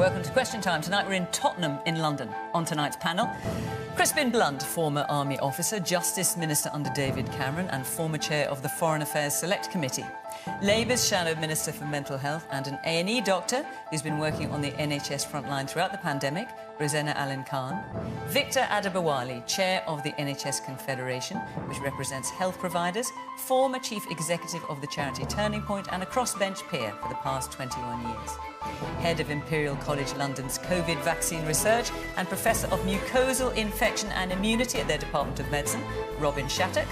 Welcome to Question Time. Tonight we're in Tottenham in London. On tonight's panel, Crispin Blunt, former army officer, Justice Minister under David Cameron and former chair of the Foreign Affairs Select Committee. Labour's Shadow Minister for Mental Health and an A&E doctor who's been working on the NHS frontline throughout the pandemic, Rosena Allin-Khan. Victor Adebowale, chair of the NHS Confederation, which represents health providers, former chief executive of the charity Turning Point and a crossbench peer for the past 21 years. Head of Imperial College London's COVID vaccine research and Professor of Mucosal Infection and Immunity at their Department of Medicine, Robin Shattock.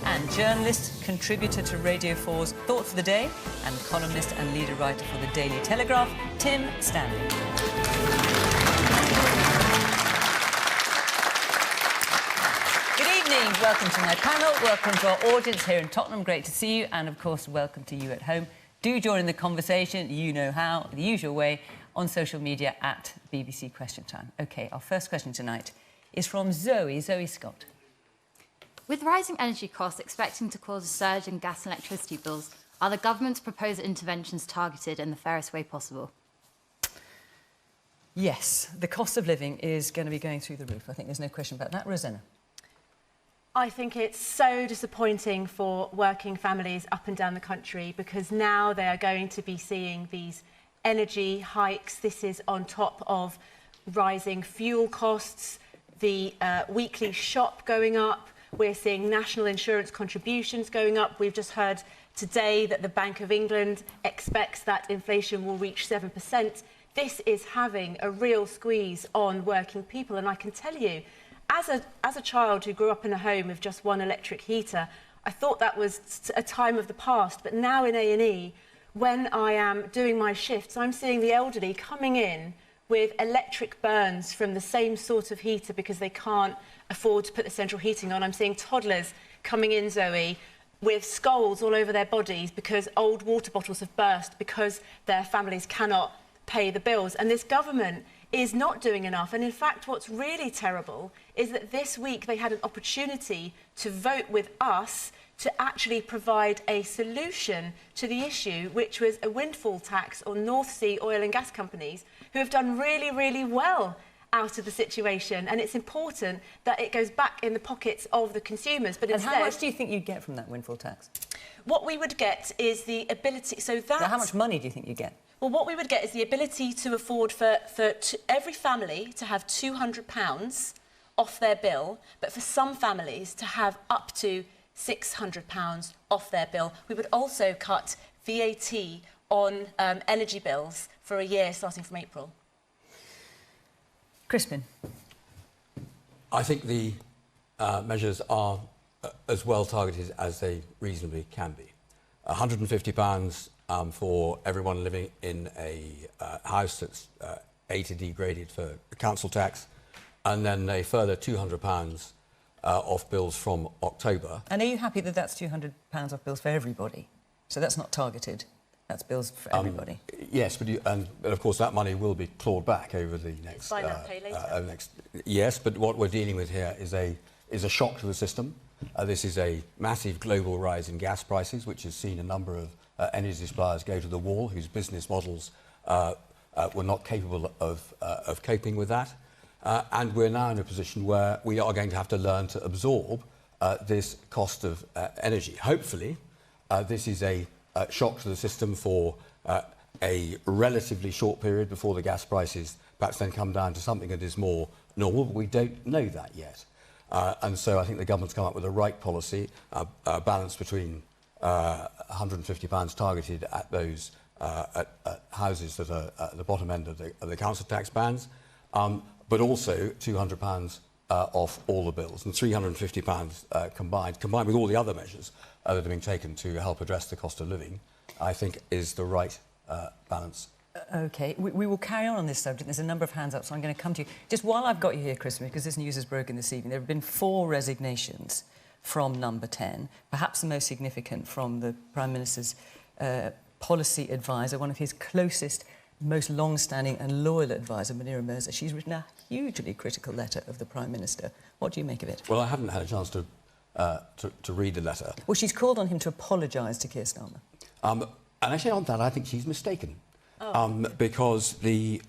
And journalist, contributor to Radio 4's Thought for the Day and columnist and leader writer for the Daily Telegraph, Tim Stanley. Good evening, welcome to my panel, welcome to our audience here in Tottenham, great to see you, and of course welcome to you at home. Do join in the conversation, you know how, the usual way, on social media at BBC Question Time. OK, our first question tonight is from Zoe Scott. With rising energy costs expecting to cause a surge in gas and electricity bills, are the government's proposed interventions targeted in the fairest way possible? Yes, the cost of living is going to be going through the roof. I think there's no question about that. Rosena? I think it's so disappointing for working families up and down the country because now they are going to be seeing these energy hikes. This is on top of rising fuel costs, the weekly shop going up. We're seeing national insurance contributions going up. We've just heard today that the Bank of England expects that inflation will reach 7%. This is having a real squeeze on working people. And I can tell you, as a child who grew up in a home with just one electric heater, I thought that was a time of the past. But now in A&E, when I am doing my shifts, I'm seeing the elderly coming in with electric burns from the same sort of heater because they can't afford to put the central heating on. I'm seeing toddlers coming in, Zoe, with skulls all over their bodies because old water bottles have burst because their families cannot pay the bills. And this government is not doing enough. And in fact, what's really terrible is that this week they had an opportunity to vote with us to actually provide a solution to the issue, which was a windfall tax on North Sea oil and gas companies who have done really, really well out of the situation. And it's important that it goes back in the pockets of the consumers. But instead, how much do you think you'd get from that windfall tax? What we would get is the ability... So that's... Now, how much money do you think you'd get? Well, what we would get is the ability to afford for every family to have £200 off their bill, but for some families to have up to £600 off their bill. We would also cut VAT on energy bills for a year starting from April. Crispin? I think the measures are as well targeted as they reasonably can be. £150 for everyone living in a house that's A to D graded for council tax, and then a further £200 off bills from October. And are you happy that that's £200 off bills for everybody? So that's not targeted, that's bills for everybody? Yes, but of course that money will be clawed back over the next... Buy now, pay later. Yes, but what we're dealing with here is a shock to the system. This is a massive global rise in gas prices, which has seen a number of energy suppliers go to the wall, whose business models were not capable of coping with that. And we're now in a position where we are going to have to learn to absorb this cost of energy. Hopefully, this is a shock to the system for a relatively short period before the gas prices perhaps then come down to something that is more normal, but we don't know that yet. And so I think the government's come up with the right policy, a balance between £150 targeted at those at houses that are at the bottom end of the council tax bands, but also £200 off all the bills, and £350 combined with all the other measures that are being taken to help address the cost of living, I think is the right balance. OK, we will carry on this subject. There's a number of hands up, so I'm going to come to you. Just while I've got you here, Crispin, because this news has broken this evening, there have been 4 resignations from Number 10, perhaps the most significant from the Prime Minister's policy advisor, one of his closest, most long-standing and loyal advisor, Munira Mirza. She's written a hugely critical letter of the Prime Minister. What do you make of it? Well, I haven't had a chance to read the letter. Well, she's called on him to apologise to Keir Starmer. And actually on that, I think she's mistaken. because the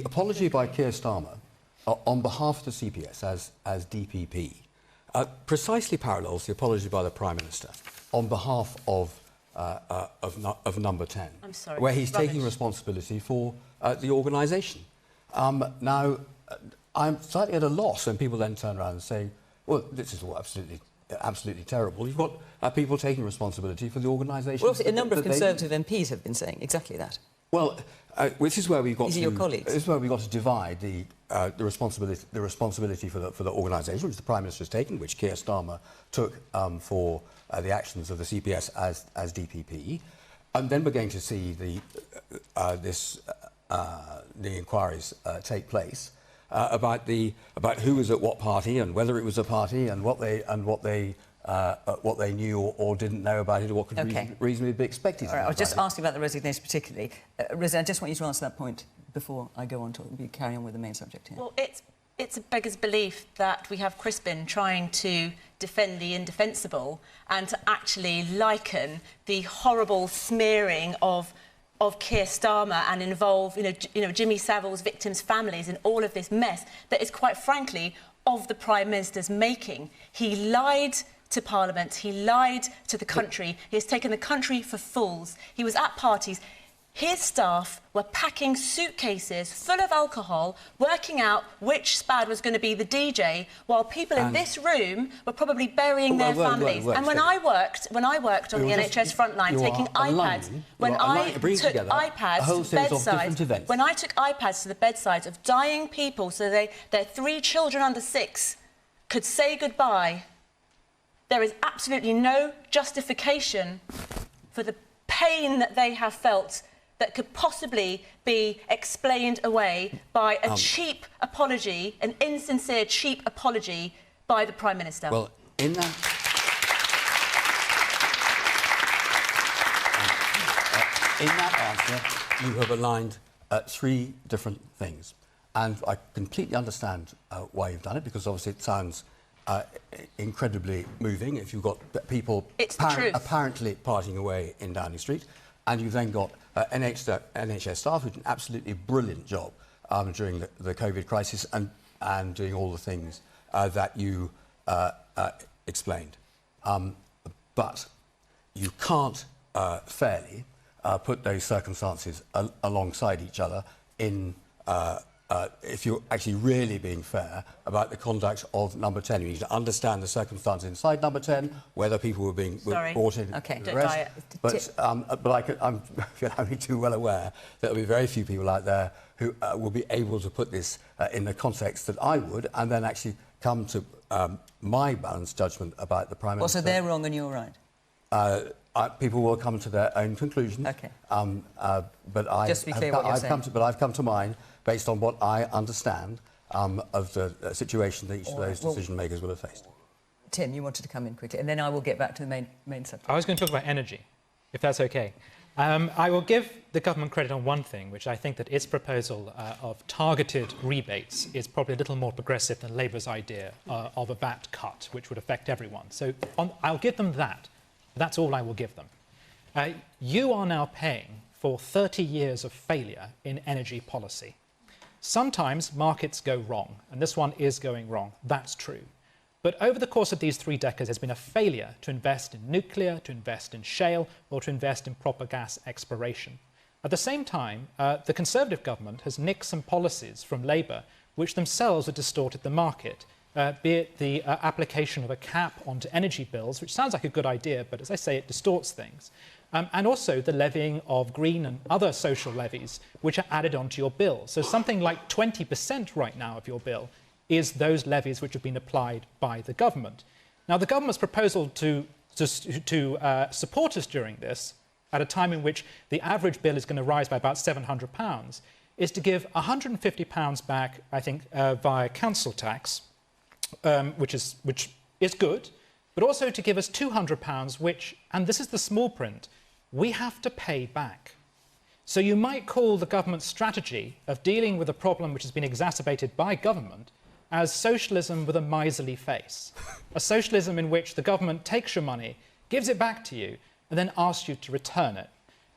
apology by Keir Starmer on behalf of the CPS as DPP precisely parallels the apology by the Prime Minister on behalf of Number 10, I'm sorry, where he's rubbish. taking responsibility for the organisation. Now, I'm slightly at a loss when people then turn around and say, well, this is all absolutely terrible. You've got people taking responsibility for the organisation. Well, obviously, a number of Conservative MPs have been saying exactly that. Well, which is where we've got These are your colleagues. This is where we've got to divide the responsibility for the organisation, which the Prime Minister has taken, which Keir Starmer took for the actions of the CPS as DPP, and then we're going to see the inquiries take place about who was at what party and whether it was a party and what they knew or didn't know about it, or what could reasonably be expected. All right, I was just asking about the resignation particularly. Rosena, I just want you to answer that point before I go on to carry on with the main subject here. Well, it's a beggar's belief that we have Crispin trying to defend the indefensible and to actually liken the horrible smearing of Keir Starmer and involve, Jimmy Savile's victims' families in all of this mess that is, quite frankly, of the Prime Minister's making. He lied to Parliament, he lied to the country, he has taken the country for fools. He was at parties. His staff were packing suitcases full of alcohol, working out which spad was going to be the DJ, while people in this room were probably burying their families. And when I worked on the NHS frontline, taking iPads, when I took iPads to bedsides, when I took iPads to the bedsides of dying people, so their 3 children under 6 could say goodbye, there is absolutely no justification for the pain that they have felt that could possibly be explained away by a cheap apology, an insincere, cheap apology by the Prime Minister. Well, in that answer, you have aligned 3 different things. And I completely understand why you've done it, because obviously it sounds incredibly moving if you've got people apparently partying away in Downing Street, and you've then got NHS staff who did an absolutely brilliant job during the COVID crisis and doing all the things that you explained. But you can't fairly put those circumstances alongside each other if you're actually really being fair about the conduct of Number 10. You need to understand the circumstances inside Number 10, whether people were brought in. OK, don't die. But I'm only too well aware that there'll be very few people out there who will be able to put this in the context that I would, and then actually come to my balanced judgment about the Prime Minister. Well, so they're wrong and you're right? People will come to their own conclusions. OK. But just to be clear what you're saying. I've come to mine based on what I understand of the situation that each of those decision makers will have faced. Tim, you wanted to come in quickly, and then I will get back to the main subject. I was going to talk about energy, if that's OK. I will give the government credit on one thing, which I think that its proposal of targeted rebates is probably a little more progressive than Labour's idea of a VAT cut, which would affect everyone. So I'll give them that. That's all I will give them. You are now paying for 30 years of failure in energy policy. Sometimes markets go wrong, and this one is going wrong. That's true. But over the course of these 3 decades, there's been a failure to invest in nuclear, to invest in shale, or to invest in proper gas exploration. At the same time, the Conservative government has nicked some policies from Labour which themselves have distorted the market, be it the application of a cap onto energy bills, which sounds like a good idea, but as I say, it distorts things. And also the levying of green and other social levies, which are added onto your bill. So something like 20% right now of your bill is those levies which have been applied by the government. Now, the government's proposal to support us during this, at a time in which the average bill is going to rise by about £700, is to give £150 back, I think, via council tax, which is good, but also to give us £200, which, and this is the small print, we have to pay back. So you might call the government's strategy of dealing with a problem which has been exacerbated by government as socialism with a miserly face. A socialism in which the government takes your money, gives it back to you, and then asks you to return it.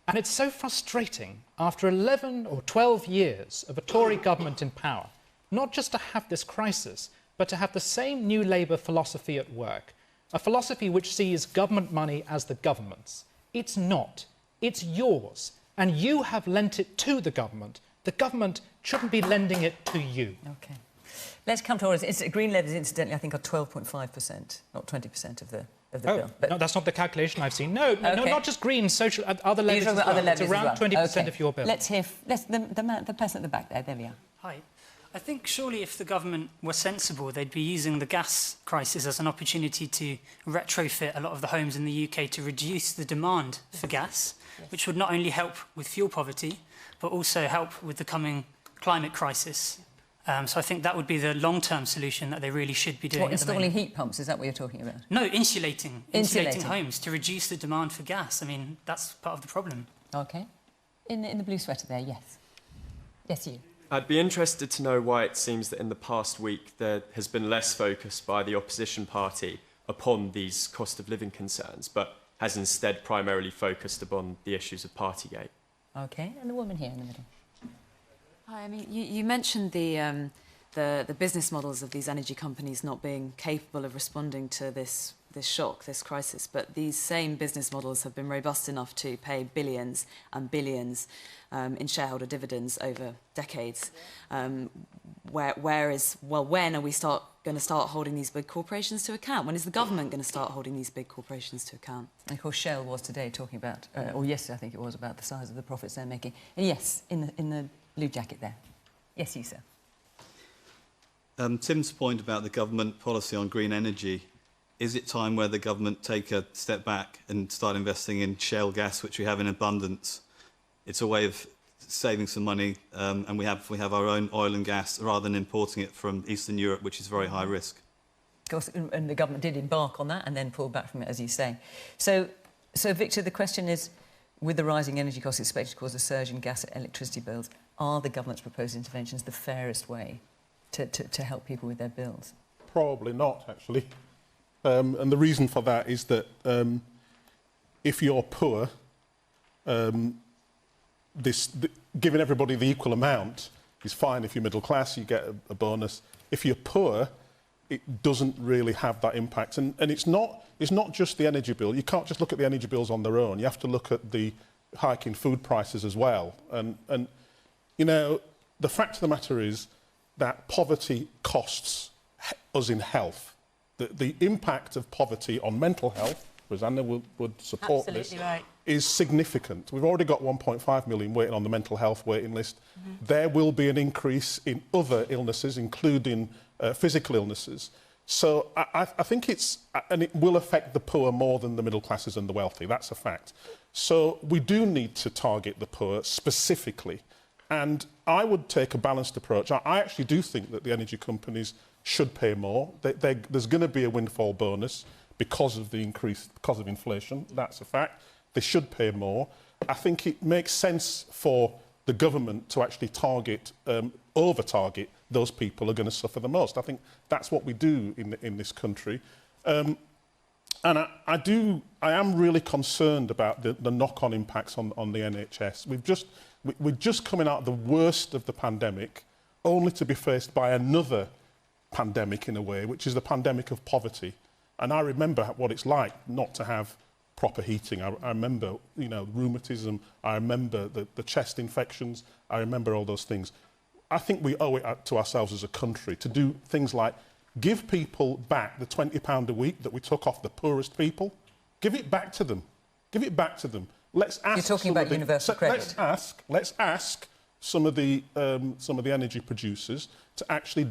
And it's so frustrating, after 11 or 12 years of a Tory government in power, not just to have this crisis, but to have the same New Labour philosophy at work, a philosophy which sees government money as the government's. It's not. It's yours. And you have lent it to the government. The government shouldn't be lending it to you. OK. Let's come to orders. Green levies, incidentally, I think are 12.5%, not 20% of the bill. But no, that's not the calculation I've seen. No, no, not just green, social, other levies as well. Other levies it's around 20% of your bill. Let's hear the person at the back there. There we are. Hi. I think surely if the government were sensible, they'd be using the gas crisis as an opportunity to retrofit a lot of the homes in the UK to reduce the demand for gas, which would not only help with fuel poverty, but also help with the coming climate crisis. So I think that would be the long-term solution that they really should be doing. What, installing heat pumps, is that what you're talking about? No, insulating homes to reduce the demand for gas. I mean, that's part of the problem. OK. In the blue sweater there, yes. Yes, you. I'd be interested to know why it seems that in the past week there has been less focus by the opposition party upon these cost of living concerns, but has instead primarily focused upon the issues of Partygate. OK, and the woman here in the middle. Hi, I mean, you mentioned the business models of these energy companies not being capable of responding to this shock, this crisis, but these same business models have been robust enough to pay billions and billions in shareholder dividends over decades. When are we going to start holding these big corporations to account? When is the government going to start holding these big corporations to account? And of course, Shell was today talking about, or yesterday I think it was, about the size of the profits they're making. And yes, in the blue jacket there. Yes, you, sir. Tim's point about the government policy on green energy, is it time where the government take a step back and start investing in shale gas, which we have in abundance? It's a way of saving some money, and we have our own oil and gas rather than importing it from Eastern Europe, which is very high risk. Of course, and the government did embark on that and then pulled back from it, as you say. So Victor, the question is, with the rising energy costs expected to cause a surge in gas and electricity bills, are the government's proposed interventions the fairest way to help people with their bills? Probably not, actually. And the reason for that is that if you're poor, giving everybody the equal amount is fine. If you're middle class, you get a bonus. If you're poor, it doesn't really have that impact. And it's not just the energy bill. You can't just look at the energy bills on their own. You have to look at the hike in food prices as well. And you know, the fact of the matter is that poverty costs us in health. The impact of poverty on mental health, Rosena would support Absolutely this, right. is significant. We've already got 1.5 million waiting on the mental health waiting list. Mm-hmm. There will be an increase in other illnesses, including physical illnesses. So I think and it will affect the poor more than the middle classes and the wealthy. That's a fact. So we do need to target the poor specifically. And I would take a balanced approach. I actually do think that the energy companies should pay more. There's going to be a windfall bonus because of inflation. That's a fact. They should pay more. I think it makes sense for the government to actually over-target those people who are going to suffer the most. I think that's what we do in this country. And I am really concerned about the knock-on impacts on the NHS. We're just coming out of the worst of the pandemic, only to be faced by another pandemic in a way, which is the pandemic of poverty. And I remember what it's like not to have proper heating. I remember, rheumatism. I remember the chest infections. I remember all those things. I think we owe it to ourselves as a country to do things like give people back the £20 a week that we took off the poorest people. Give it back to them. Give it back to them. Let's ask. You're talking about universal credit. Let's ask some of the energy producers to actually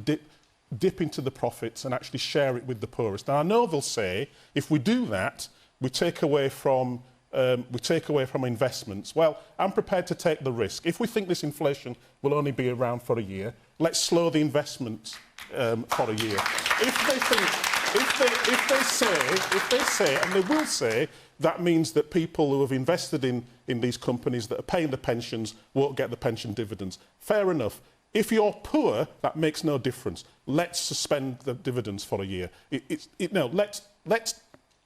dip into the profits and actually share it with the poorest. Now I know they'll say if we do that, we take away from investments. Well, I'm prepared to take the risk. If we think this inflation will only be around for a year, let's slow the investments for a year. If they say, and they will say, that means that people who have invested in these companies that are paying the pensions won't get the pension dividends. Fair enough. If you're poor, that makes no difference. Let's suspend the dividends for a year.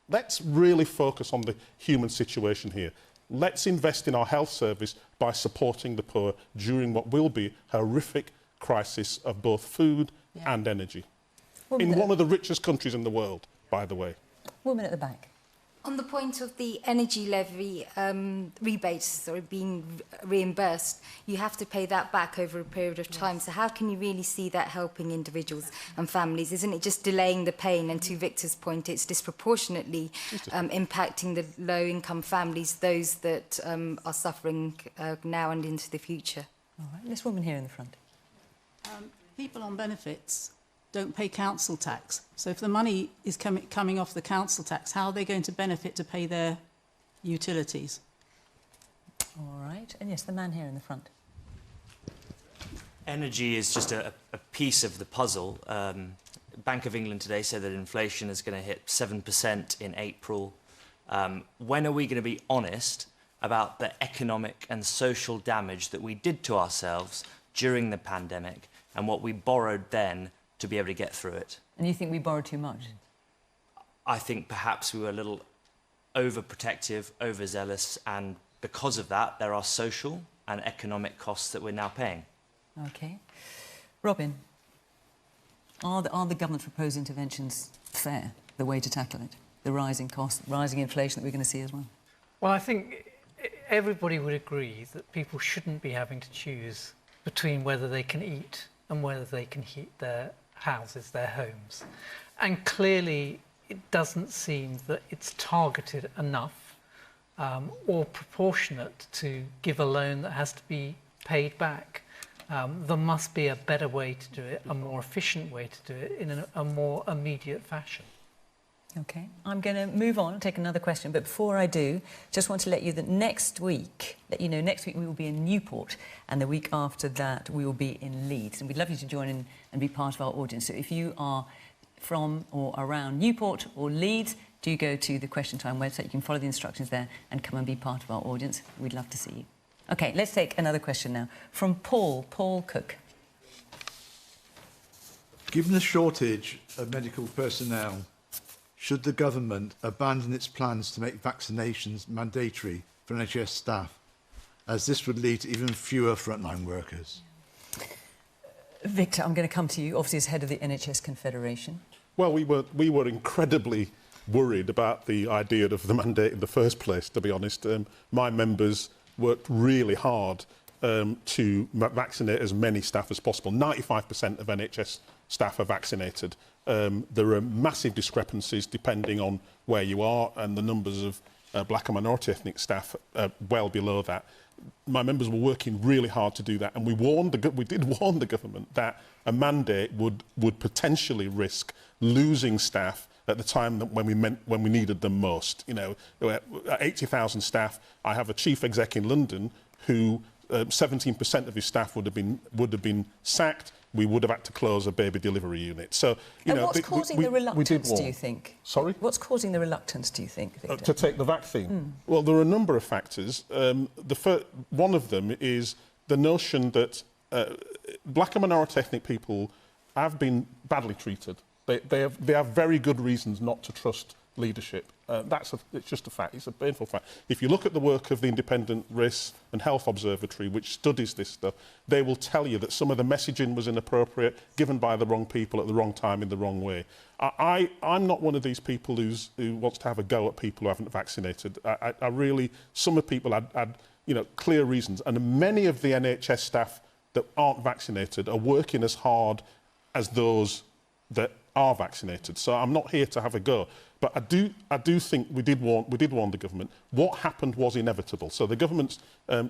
Let's really focus on the human situation here. let's invest in our health service by supporting the poor during what will be a horrific crisis of both food and energy. In one of the richest countries in the world, by the way. Woman at the back. On the point of the energy levy rebates being reimbursed, you have to pay that back over a period of time. So how can you really see that helping individuals and families? Isn't it just delaying the pain? And to Victor's point, it's disproportionately impacting the low-income families, those that are suffering now and into the future. All right, this woman here in the front. People on benefits don't pay council tax. So if the money is coming off the council tax, how are they going to benefit to pay their utilities? All right. And yes, the man here in the front. Energy is just a piece of the puzzle. Bank of England today said that inflation is going to hit 7% in April. When are we going to be honest about the economic and social damage that we did to ourselves during the pandemic and what we borrowed then to be able to get through it? And you think we borrowed too much? I think perhaps we were a little overprotective, overzealous, and because of that, there are social and economic costs that we're now paying. OK. Robin, are the government's proposed interventions fair, the way to tackle it? The rising costs, rising inflation that we're going to see as well? Well, I think everybody would agree that people shouldn't be having to choose between whether they can eat and whether they can heat their houses, their homes. And clearly, it doesn't seem that it's targeted enough or proportionate to give a loan that has to be paid back. There must be a better way to do it, a more efficient way to do it in a more immediate fashion. OK. I'm going to move on and take another question. But before I do, just want to let you know next week we will be in Newport, and the week after that we will be in Leeds. And we'd love you to join in and be part of our audience. So if you are from or around Newport or Leeds, do go to the Question Time website. You can follow the instructions there and come and be part of our audience. We'd love to see you. OK, let's take another question now from Paul Cook. Given the shortage of medical personnel, should the government abandon its plans to make vaccinations mandatory for NHS staff, as this would lead to even fewer frontline workers? Victor, I'm going to come to you, obviously as head of the NHS Confederation. Well, we were incredibly worried about the idea of the mandate in the first place, to be honest. My members worked really hard to vaccinate as many staff as possible. 95% of NHS staff are vaccinated. There are massive discrepancies depending on where you are, and the numbers of black and minority ethnic staff are well below that. My members were working really hard to do that, and we did warn the government that a mandate would potentially risk losing staff at the time that when we needed them most. You know, at 80,000 staff, I have a chief exec in London who 17% of his staff would have been sacked. We would have had to close a baby delivery unit. So, you know, what's causing the reluctance, do you think? Sorry? What's causing the reluctance, do you think, Victor? To take the vaccine? Well, there are a number of factors. One of them is the notion that black and minority ethnic people have been badly treated. They have very good reasons not to trust leadership. It's just a fact. It's a painful fact. If you look at the work of the Independent Race and Health Observatory, which studies this stuff, they will tell you that some of the messaging was inappropriate, given by the wrong people at the wrong time in the wrong way. I'm not one of these people who wants to have a go at people who haven't vaccinated. Some of the people had clear reasons, and many of the NHS staff that aren't vaccinated are working as hard as those that are vaccinated. So I'm not here to have a go. But I do think we did warn the government. What happened was inevitable. So the government's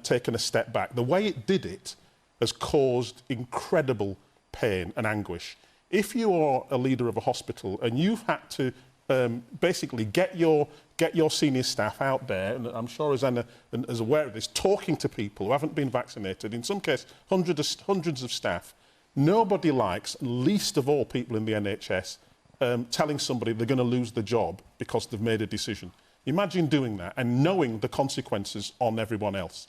taken a step back. The way it did it has caused incredible pain and anguish. If you are a leader of a hospital and you've had to basically get your senior staff out there, and I'm sure Rosena is aware of this, talking to people who haven't been vaccinated, in some cases hundreds of staff, nobody likes, least of all people in the NHS, telling somebody they're going to lose the job because they've made a decision. Imagine doing that and knowing the consequences on everyone else.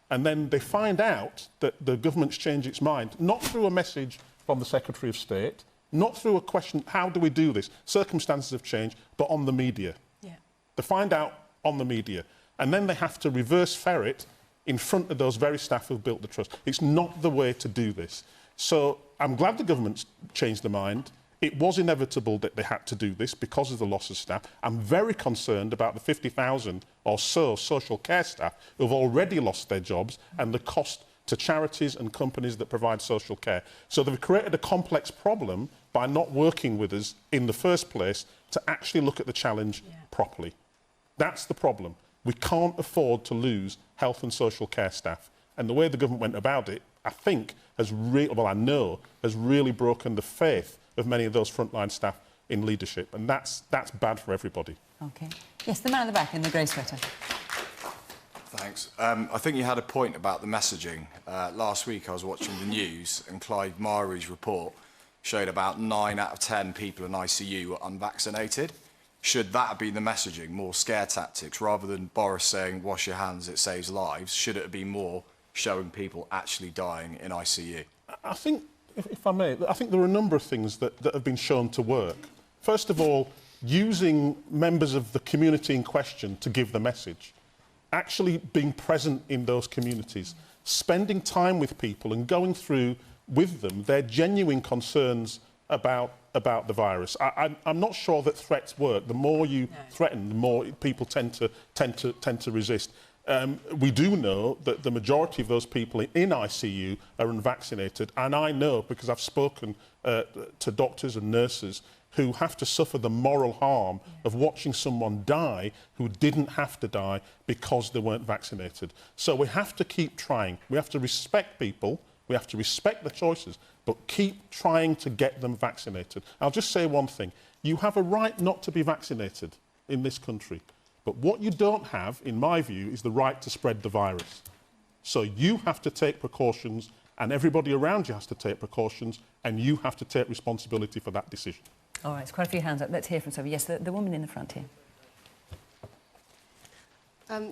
And then they find out that the government's changed its mind, not through a message from the Secretary of State, not through a question, how do we do this? Circumstances have changed, but on the media. Yeah. They find out on the media. and then they have to reverse ferret in front of those very staff who've built the trust. It's not the way to do this. So I'm glad the government's changed their mind. It was inevitable that they had to do this because of the loss of staff. I'm very concerned about the 50,000 or so social care staff who've already lost their jobs and the cost to charities and companies that provide social care. So they've created a complex problem by not working with us in the first place to actually look at the challenge properly. That's the problem. We can't afford to lose health and social care staff. And the way the government went about it, I think, has really broken the faith of many of those frontline staff in leadership. And that's bad for everybody. OK. Yes, the man at the back in the grey sweater. Thanks. I think you had a point about the messaging. Last week I was watching the news and Clive Maru's report showed about 9 out of 10 people in ICU were unvaccinated. Should that be the messaging, more scare tactics, rather than Boris saying, wash your hands, it saves lives? Should it be more showing people actually dying in ICU? I think, if I may, I think there are a number of things that have been shown to work. First of all, using members of the community in question to give the message. Actually being present in those communities, spending time with people and going through with them their genuine concerns about the virus. I'm not sure that threats work. The more you threaten, the more people tend to resist. We do know that the majority of those people in ICU are unvaccinated, and I know because I've spoken to doctors and nurses who have to suffer the moral harm of watching someone die who didn't have to die because they weren't vaccinated. So we have to keep trying. We have to respect people. We have to respect the choices, but keep trying to get them vaccinated. I'll just say one thing. You have a right not to be vaccinated in this country. But what you don't have, in my view, is the right to spread the virus. So you have to take precautions, and everybody around you has to take precautions, and you have to take responsibility for that decision. All right, there's quite a few hands up. Let's hear from somebody. Yes, the woman in the front here.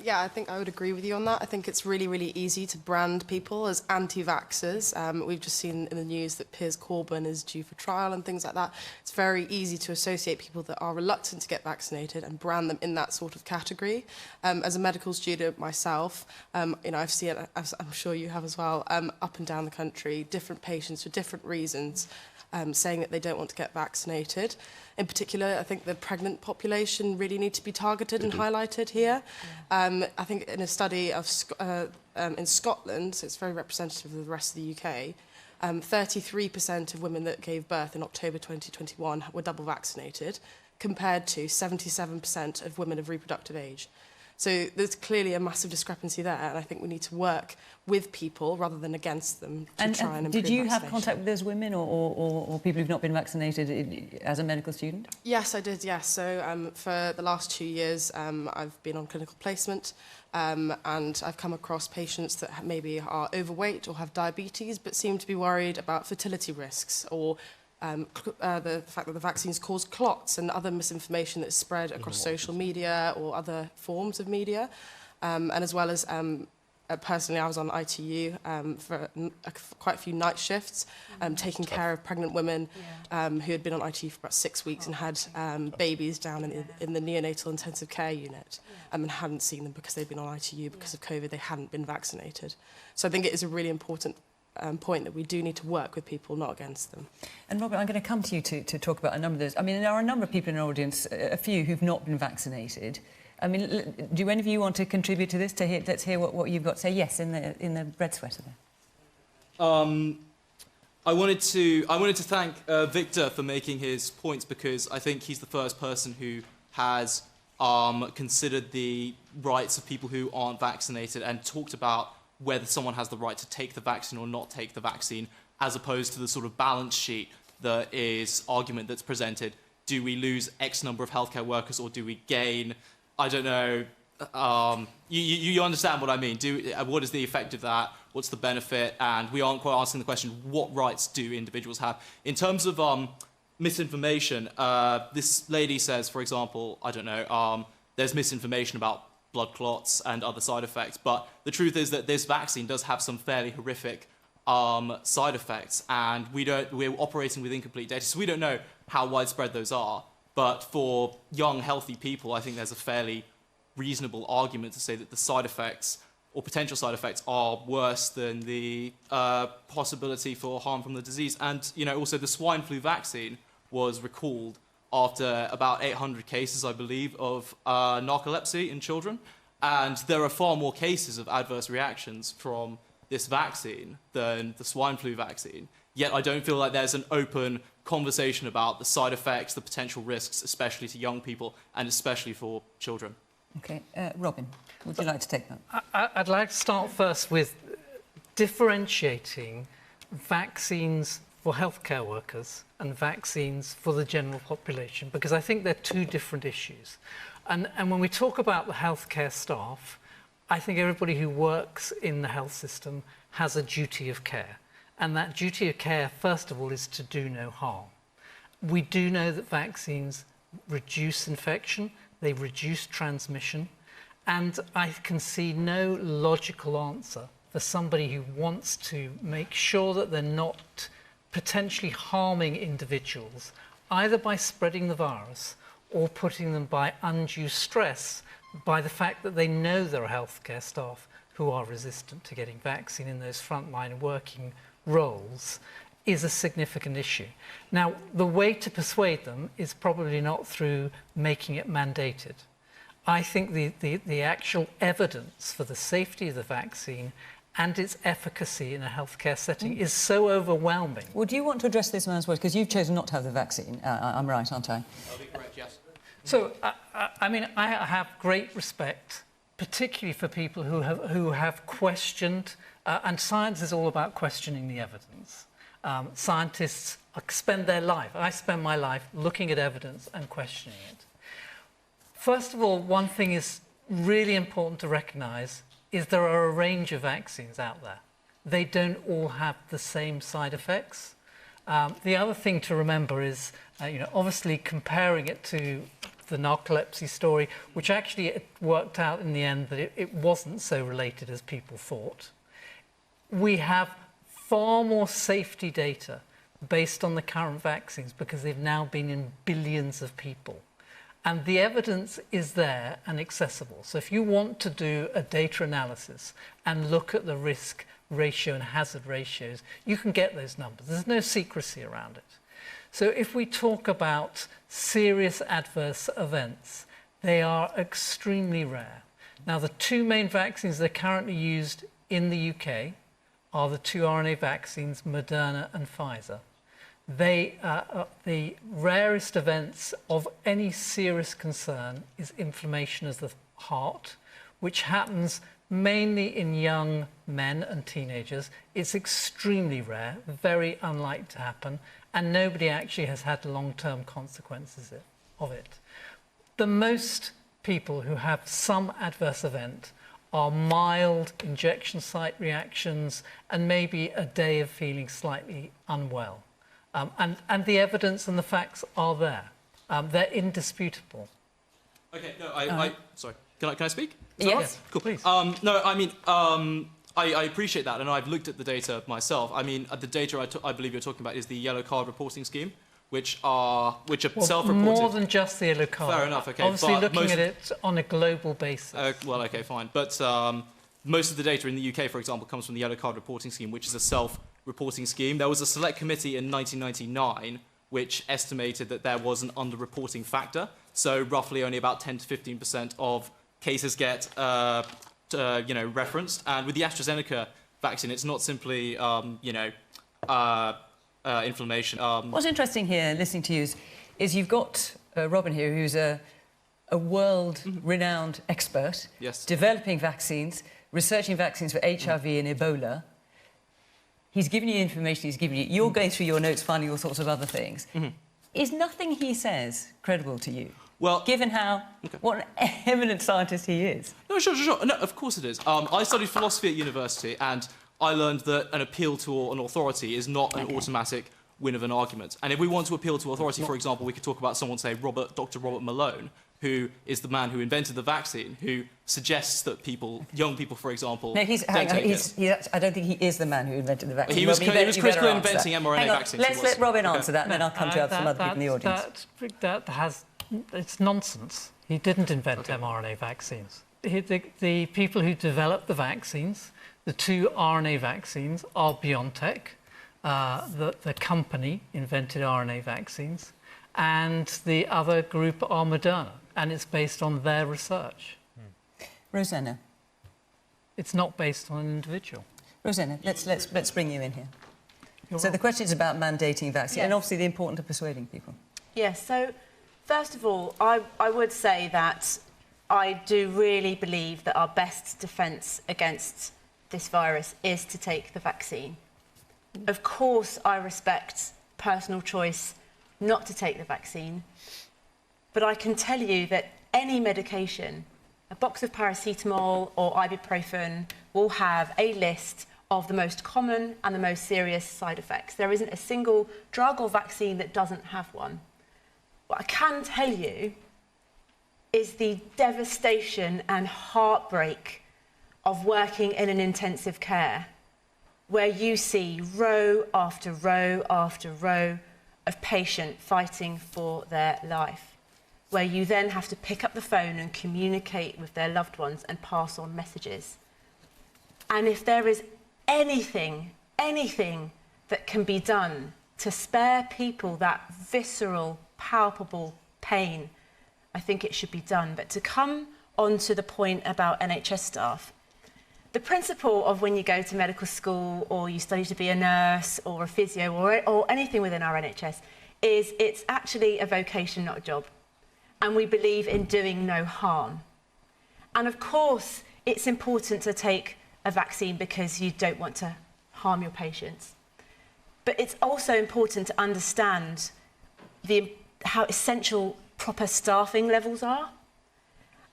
Yeah, I think I would agree with you on that. I think it's really, really easy to brand people as anti-vaxxers. We've just seen in the news that Piers Corbyn is due for trial and things like that. It's very easy to associate people that are reluctant to get vaccinated and brand them in that sort of category. As a medical student myself, you know, I've seen it, as I'm sure you have as well, up and down the country, different patients for different reasons. Saying that they don't want to get vaccinated. In particular, I think the pregnant population really need to be targeted and highlighted here. I think in a study of in Scotland, so it's very representative of the rest of the UK, 33% of women that gave birth in October 2021 were double vaccinated, compared to 77% of women of reproductive age. So there's clearly a massive discrepancy there, and I think we need to work with people rather than against them to try and improve did you have vaccination. contact with those women or people who've not been vaccinated as a medical student? Yes, I did, yes. So for the last 2 years, I've been on clinical placement and I've come across patients that maybe are overweight or have diabetes but seem to be worried about fertility risks or the fact that the vaccines cause clots and other misinformation that's spread across social media or other forms of media. And as well as, personally, I was on ITU for quite a few night shifts, taking care of pregnant women who had been on ITU for about 6 weeks and had babies down in the neonatal intensive care unit and hadn't seen them because they'd been on ITU because of COVID, they hadn't been vaccinated. So I think it is a really important point that we do need to work with people, not against them. And Robert, I'm going to come to you to talk about a number of those. I mean, there are a number of people in our audience, a few who've not been vaccinated. I mean, do any of you want to contribute to this? Let's hear what you've got to say. Yes, in the red sweater there. I wanted to thank Victor for making his points because I think he's the first person who has considered the rights of people who aren't vaccinated and talked about whether someone has the right to take the vaccine or not take the vaccine, as opposed to the sort of balance sheet that is argument that's presented. Do we lose X number of healthcare workers or do we gain, I don't know, you understand what I mean. What is the effect of that? What's the benefit? And we aren't quite asking the question, what rights do individuals have? In terms of misinformation, this lady says, for example, I don't know, there's misinformation about blood clots and other side effects. But the truth is that this vaccine does have some fairly horrific side effects, and we're operating with incomplete data, so we don't know how widespread those are. But for young, healthy people, I think there's a fairly reasonable argument to say that the side effects or potential side effects are worse than the possibility for harm from the disease. And, you know, also the swine flu vaccine was recalled after about 800 cases, I believe, of narcolepsy in children. And there are far more cases of adverse reactions from this vaccine than the swine flu vaccine. Yet I don't feel like there's an open conversation about the side effects, the potential risks, especially to young people and especially for children. OK. Robin, would you like to take that? I'd like to start first with differentiating vaccines for healthcare workers and vaccines for the general population, because I think they're two different issues. And when we talk about the healthcare staff, I think everybody who works in the health system has a duty of care. And that duty of care, first of all, is to do no harm. We do know that vaccines reduce infection, they reduce transmission, and I can see no logical answer for somebody who wants to make sure that they're not potentially harming individuals, either by spreading the virus or putting them by undue stress by the fact that they know there are healthcare staff who are resistant to getting vaccine in those frontline working roles is a significant issue. Now, the way to persuade them is probably not through making it mandated. I think the actual evidence for the safety of the vaccine and its efficacy in a healthcare setting is so overwhelming. Well, do you want to address this man's words? Because you've chosen not to have the vaccine. I'm right, aren't I? That'll be correct, yes. So, I mean, I have great respect, particularly for people who have questioned, and science is all about questioning the evidence. Scientists spend their life, I spend my life looking at evidence and questioning it. First of all, one thing is really important to recognise is there are a range of vaccines out there. They don't all have the same side effects. The other thing to remember is, you know, obviously comparing it to the narcolepsy story, which actually it worked out in the end that it wasn't so related as people thought. We have far more safety data based on the current vaccines because they've now been in billions of people. And the evidence is there and accessible. So if you want to do a data analysis and look at the risk ratio and hazard ratios, you can get those numbers. There's no secrecy around it. So if we talk about serious adverse events, they are extremely rare. Now, the two main vaccines that are currently used in the UK are the two RNA vaccines, Moderna and Pfizer. They, the rarest events of any serious concern is inflammation of the heart, which happens mainly in young men and teenagers. It's extremely rare, very unlikely to happen, and nobody actually has had long-term consequences of it. The most people who have some adverse event are mild injection site reactions and maybe a day of feeling slightly unwell. And the evidence and the facts are there. They're indisputable. Okay, no, sorry. Can I speak? Yes. Cool. Please. No, I mean, I appreciate that, and I've looked at the data myself. I mean, the data I believe you're talking about is the yellow card reporting scheme, which are self-reported. More than just the yellow card. Fair enough. Okay. Obviously, looking at it on a global basis. Well, okay, fine. But most of the data in the UK, for example, comes from the yellow card reporting scheme, which is a self-reporting scheme. There was a select committee in 1999 which estimated that there was an under-reporting factor. So roughly only about 10 to 15% of cases get referenced. And with the AstraZeneca vaccine, it's not simply inflammation. What's interesting here, listening to you, is you've got Robin here, who's a world-renowned expert, yes, developing vaccines, researching vaccines for HIV and Ebola. He's given you information, he's given you... You're going through your notes, finding all sorts of other things. Is nothing he says credible to you? Well, given what an eminent scientist he is. No, sure. No, of course it is. I studied philosophy at university, and I learned that an appeal to an authority is not an automatic win of an argument. And if we want to appeal to authority, for example, we could talk about someone, say, Dr. Robert Malone, who is the man who invented the vaccine, who suggests that young people, for example, no, I don't think he is the man who invented the vaccine. He was critical in inventing mRNA vaccines. Let's let Robin answer that, and then I'll come to some other people in the audience. That has it's nonsense. He didn't invent mRNA vaccines. The people who developed the vaccines, the 2 RNA vaccines, are BioNTech. The company invented RNA vaccines, and the other group are Moderna, and it's based on their research. Rosena. It's not based on an individual. Rosena, let's bring you in here. So the question is about mandating vaccine, and obviously the importance of persuading people. Yes, so first of all, I would say that I do really believe that our best defence against this virus is to take the vaccine. Of course, I respect personal choice not to take the vaccine, but I can tell you that any medication, a box of paracetamol or ibuprofen, will have a list of the most common and the most serious side effects. There isn't a single drug or vaccine that doesn't have one. What I can tell you is the devastation and heartbreak of working in an intensive care, where you see row after row after row of patient fighting for their life, where you then have to pick up the phone and communicate with their loved ones and pass on messages. And if there is anything that can be done to spare people that visceral, palpable pain, I think it should be done. But to come on to the point about NHS staff, the principle of when you go to medical school or you study to be a nurse or a physio or anything within our NHS is it's actually a vocation, not a job. And we believe in doing no harm. And of course, it's important to take a vaccine because you don't want to harm your patients. But it's also important to understand how essential proper staffing levels are.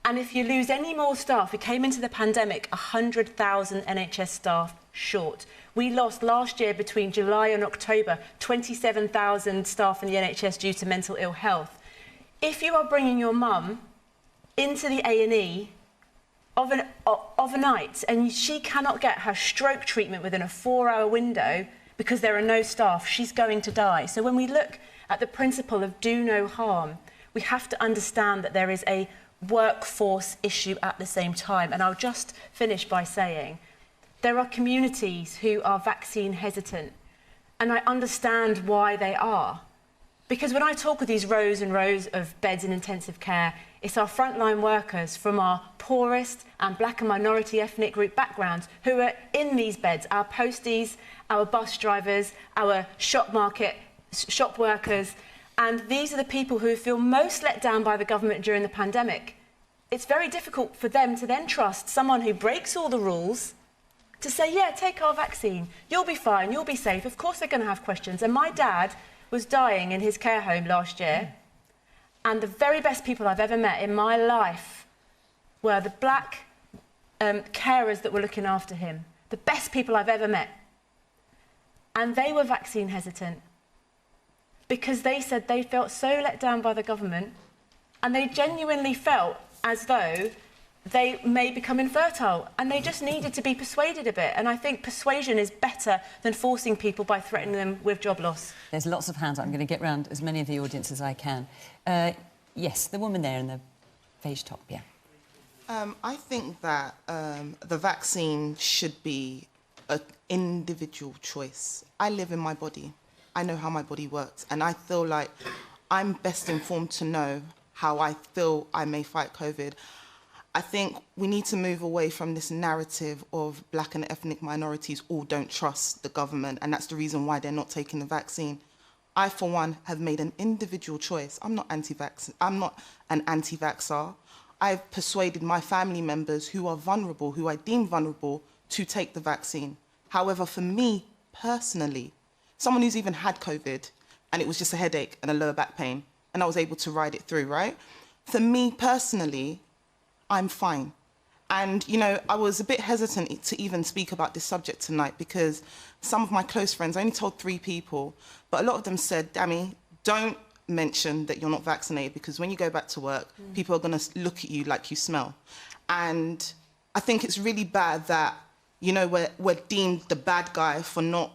And if you lose any more staff, we came into the pandemic 100,000 NHS staff short. We lost last year, between July and October, 27,000 staff in the NHS due to mental ill health. If you are bringing your mum into the A&E of a night and she cannot get her stroke treatment within a 4-hour window because there are no staff, she's going to die. So when we look at the principle of do no harm, we have to understand that there is a workforce issue at the same time. And I'll just finish by saying there are communities who are vaccine hesitant, and I understand why they are. Because when I talk with these rows and rows of beds in intensive care, it's our frontline workers from our poorest and black and minority ethnic group backgrounds who are in these beds, our posties, our bus drivers, our shop workers, and these are the people who feel most let down by the government during the pandemic. It's very difficult for them to then trust someone who breaks all the rules to say, yeah, take our vaccine, you'll be fine, you'll be safe. Of course they're going to have questions. And my dad was dying in his care home last year, and the very best people I've ever met in my life were the black carers that were looking after him. The best people I've ever met. And they were vaccine hesitant because they said they felt so let down by the government, and they genuinely felt as though they may become infertile, and they just needed to be persuaded a bit. And I think persuasion is better than forcing people by threatening them with job loss. There's lots of hands. I'm going to get round as many of the audience as I can. Yes, the woman there in the beige top, yeah. I think that the vaccine should be an individual choice. I live in my body. I know how my body works, and I feel like I'm best informed to know how I feel I may fight COVID. I think we need to move away from this narrative of black and ethnic minorities all don't trust the government, and that's the reason why they're not taking the vaccine. I, for one, have made an individual choice. I'm not anti-vax. I'm not an anti-vaxxer. I've persuaded my family members who are vulnerable, who I deem vulnerable, to take the vaccine. However, for me personally, someone who's even had COVID and it was just a headache and a lower back pain, and I was able to ride it through, right? For me personally, I'm fine. And, you know, I was a bit hesitant to even speak about this subject tonight because some of my close friends, I only told 3 people, but a lot of them said, Dami, don't mention that you're not vaccinated because when you go back to work, people are going to look at you like you smell. And I think it's really bad that, you know, we're deemed the bad guy for not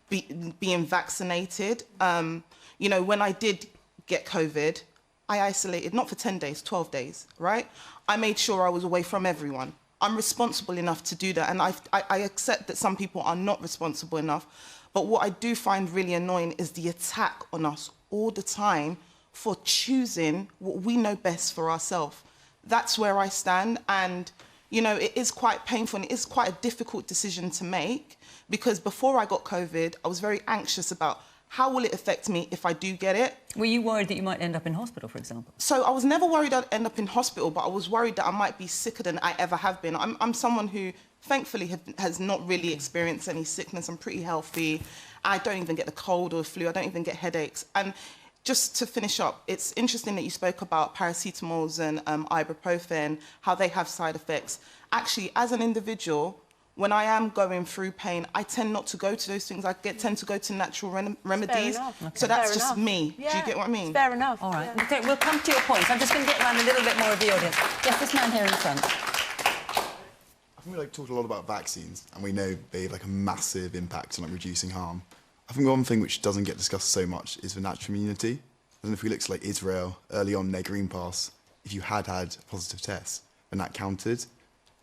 being vaccinated. You know, when I did get COVID, I isolated, not for 10 days, 12 days, right? I made sure I was away from everyone. I'm responsible enough to do that, and I accept that some people are not responsible enough. But what I do find really annoying is the attack on us all the time for choosing what we know best for ourselves. That's where I stand, and you know, it is quite painful and it is quite a difficult decision to make, because before I got COVID, I was very anxious about how will it affect me if I do get it. Were you worried that you might end up in hospital, for example? So I was never worried I'd end up in hospital, but I was worried that I might be sicker than I ever have been. I'm someone who, thankfully, has not really experienced any sickness. I'm pretty healthy. I don't even get the cold or the flu. I don't even get headaches. And just to finish up, it's interesting that you spoke about paracetamols and ibuprofen, how they have side effects. Actually, as an individual, when I am going through pain, I tend not to go to those things. I tend to go to natural remedies. Okay. So that's Fair just enough. me. Yeah, Do you get what I mean? it's fair enough. All right. Yeah. Okay, we'll come to your points. I'm just going to get around a little bit more of the audience. Yes, this man here in the front. I think we talked a lot about vaccines, and we know they have a massive impact on reducing harm. I think one thing which doesn't get discussed so much is the natural immunity. And if we look to Israel, early on in their Green Pass, if you had positive tests, then that counted.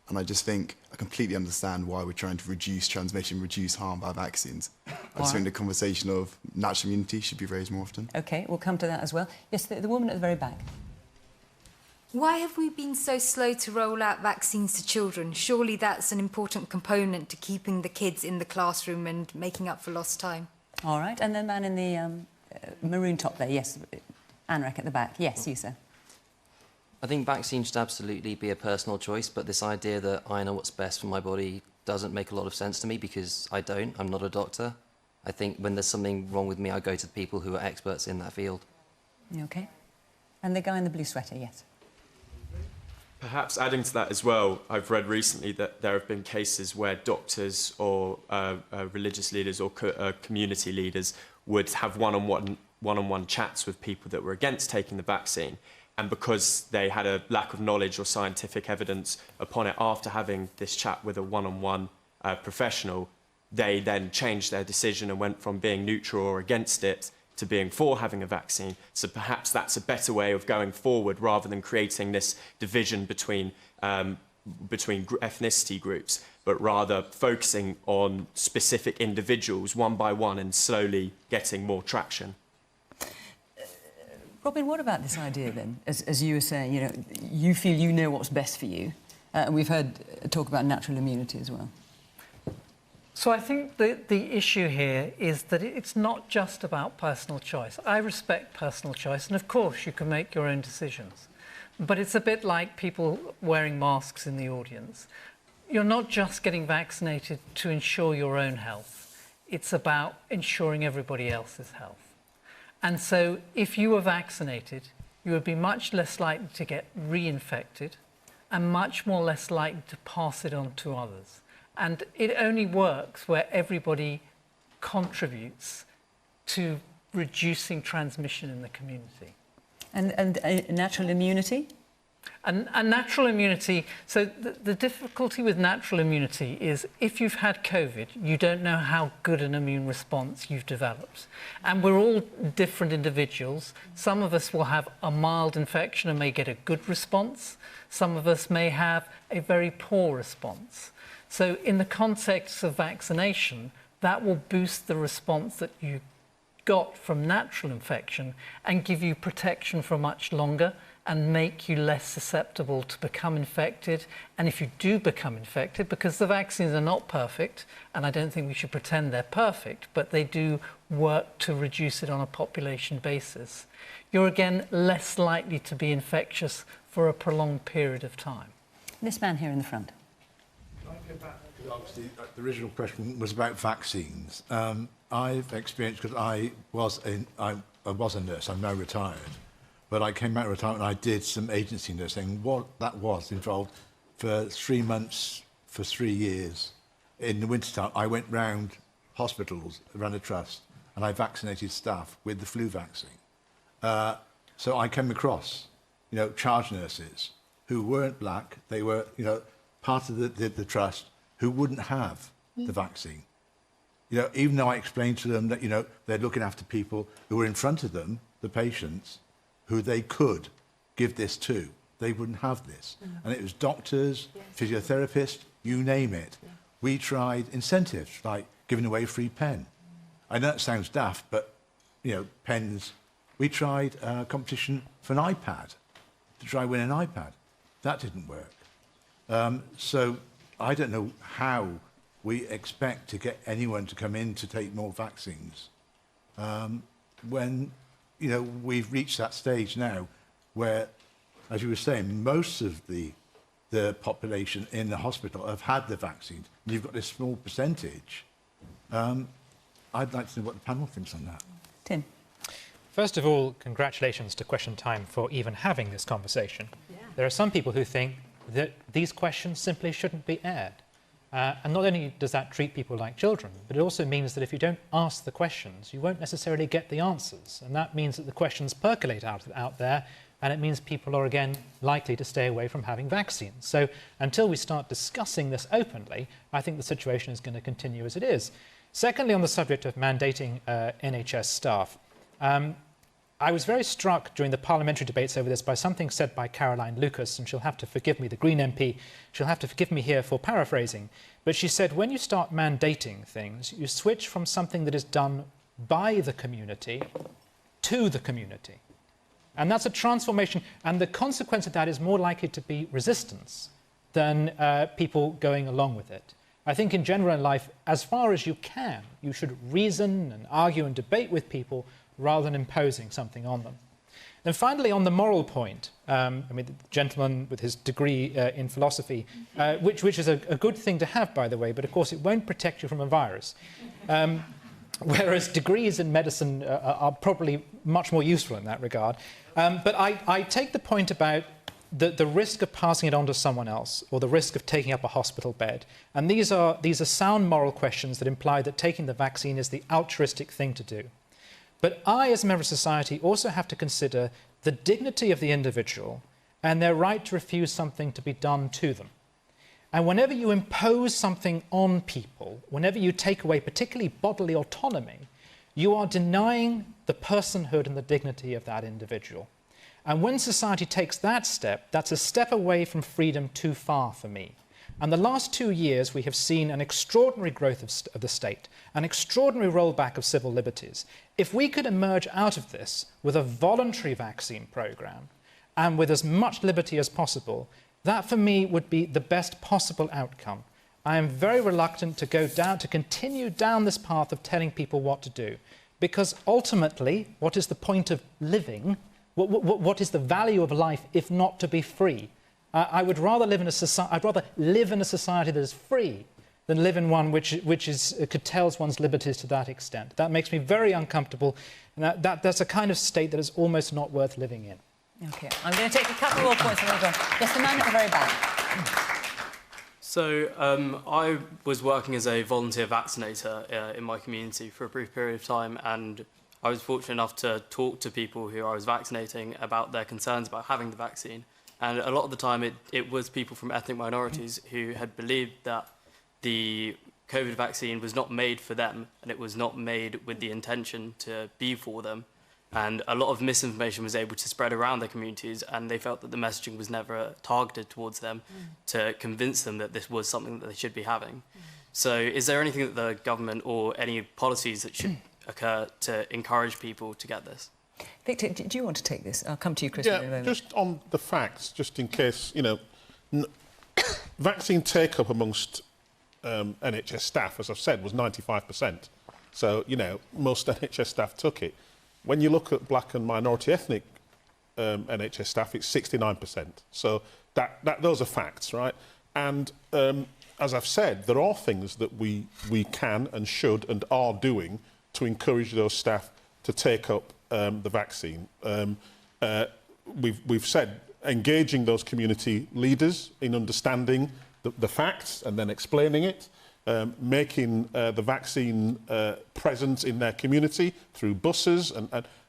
And I just think I completely understand why we're trying to reduce transmission, reduce harm by vaccines. I just think the conversation of natural immunity should be raised more often. OK, we'll come to that as well. Yes, the woman at the very back. Why have we been so slow to roll out vaccines to children? Surely that's an important component to keeping the kids in the classroom and making up for lost time. All right, and the man in the maroon top there, yes, Anrek at the back. Yes, you, sir. I think vaccine should absolutely be a personal choice, but this idea that I know what's best for my body doesn't make a lot of sense to me, because I don't. I'm not a doctor. I think when there's something wrong with me, I go to the people who are experts in that field. OK. And the guy in the blue sweater, yes. Perhaps adding to that as well, I've read recently that there have been cases where doctors or religious leaders or community leaders would have one-on-one chats with people that were against taking the vaccine. And because they had a lack of knowledge or scientific evidence upon it after having this chat with a one-on-one professional, they then changed their decision and went from being neutral or against it to being for having a vaccine. So perhaps that's a better way of going forward, rather than creating this division between ethnicity groups, but rather focusing on specific individuals one by one and slowly getting more traction. Robin, what about this idea then? As you were saying, you know, you feel you know what's best for you. And we've heard talk about natural immunity as well. So I think the issue here is that it's not just about personal choice. I respect personal choice, and of course you can make your own decisions. But it's a bit like people wearing masks in the audience. You're not just getting vaccinated to ensure your own health. It's about ensuring everybody else's health. And so if you were vaccinated, you would be much less likely to get reinfected and much more less likely to pass it on to others. And it only works where everybody contributes to reducing transmission in the community. And natural immunity? And natural immunity, so the difficulty with natural immunity is if you've had COVID, you don't know how good an immune response you've developed. And we're all different individuals. Some of us will have a mild infection and may get a good response. Some of us may have a very poor response. So in the context of vaccination, that will boost the response that you got from natural infection and give you protection for much longer and make you less susceptible to become infected. And if you do become infected, because the vaccines are not perfect, and I don't think we should pretend they're perfect, but they do work to reduce it on a population basis, you're again less likely to be infectious for a prolonged period of time. This man here in the front. Obviously, the original question was about vaccines. I've experienced, because I was a nurse, I'm now retired, but I came out of retirement and I did some agency nursing. What that was involved for 3 months, for 3 years. In the wintertime, I went round hospitals, around the trust, and I vaccinated staff with the flu vaccine. So I came across, you know, charge nurses who weren't black. They were, you know, part of the trust who wouldn't have the vaccine. You know, even though I explained to them that, you know, they're looking after people who were in front of them, the patients, who they could give this to, they wouldn't have this. And it was doctors, physiotherapists, you name it. We tried incentives, like giving away a free pen. I know it sounds daft, but, you know, pens. We tried a competition for an iPad, to try and win an iPad. That didn't work. So I don't know how we expect to get anyone to come in to take more vaccines when, you know, we've reached that stage now where, as you were saying, most of the population in the hospital have had the vaccines. And you've got this small percentage. I'd like to know what the panel thinks on that. Tim. First of all, congratulations to Question Time for even having this conversation. Yeah. There are some people who think that these questions simply shouldn't be aired. And not only does that treat people like children, but it also means that if you don't ask the questions, you won't necessarily get the answers. And that means that the questions percolate out there, and it means people are again likely to stay away from having vaccines. So until we start discussing this openly, I think the situation is going to continue as it is. Secondly, on the subject of mandating NHS staff, I was very struck during the parliamentary debates over this by something said by Caroline Lucas, and she'll have to forgive me, the Green MP, she'll have to forgive me here for paraphrasing, but she said when you start mandating things, you switch from something that is done by the community to the community. And that's a transformation, and the consequence of that is more likely to be resistance than people going along with it. I think in general in life, as far as you can, you should reason and argue and debate with people rather than imposing something on them. And finally, on the moral point, I mean, the gentleman with his degree in philosophy, which is a good thing to have, by the way, but of course it won't protect you from a virus. Whereas degrees in medicine are probably much more useful in that regard. But I take the point about the risk of passing it on to someone else, or the risk of taking up a hospital bed. And these are sound moral questions that imply that taking the vaccine is the altruistic thing to do. But I, as a member of society, also have to consider the dignity of the individual and their right to refuse something to be done to them. And whenever you impose something on people, whenever you take away particularly bodily autonomy, you are denying the personhood and the dignity of that individual. And when society takes that step, that's a step away from freedom too far for me. And the last 2 years, we have seen an extraordinary growth of the state, an extraordinary rollback of civil liberties. If we could emerge out of this with a voluntary vaccine programme and with as much liberty as possible, that for me would be the best possible outcome. I am very reluctant to continue down this path of telling people what to do, because ultimately, what is the point of living? What is the value of life if not to be free? I would rather live in a society. I'd rather live in a society that is free than live in one which curtails one's liberties to that extent. That makes me very uncomfortable, and that's a kind of state that is almost not worth living in. Okay, I'm going to take a couple more points and we'll go. Yes, the man at the very back. So I was working as a volunteer vaccinator in my community for a brief period of time, and I was fortunate enough to talk to people who I was vaccinating about their concerns about having the vaccine. And a lot of the time it was people from ethnic minorities who had believed that the COVID vaccine was not made for them, and it was not made with the intention to be for them. And a lot of misinformation was able to spread around their communities, and they felt that the messaging was never targeted towards them to convince them that this was something that they should be having. So is there anything that the government or any policies that should occur to encourage people to get this? Victor, do you want to take this? I'll come to you, Crispin, in a moment. Just on the facts, just in case, you know, vaccine take-up amongst NHS staff, as I've said, was 95%. So, you know, most NHS staff took it. When you look at black and minority ethnic NHS staff, it's 69%. So those are facts, right? And as I've said, there are things that we can and should and are doing to encourage those staff to take up the vaccine. We've said engaging those community leaders in understanding the facts and then explaining it, making the vaccine present in their community through buses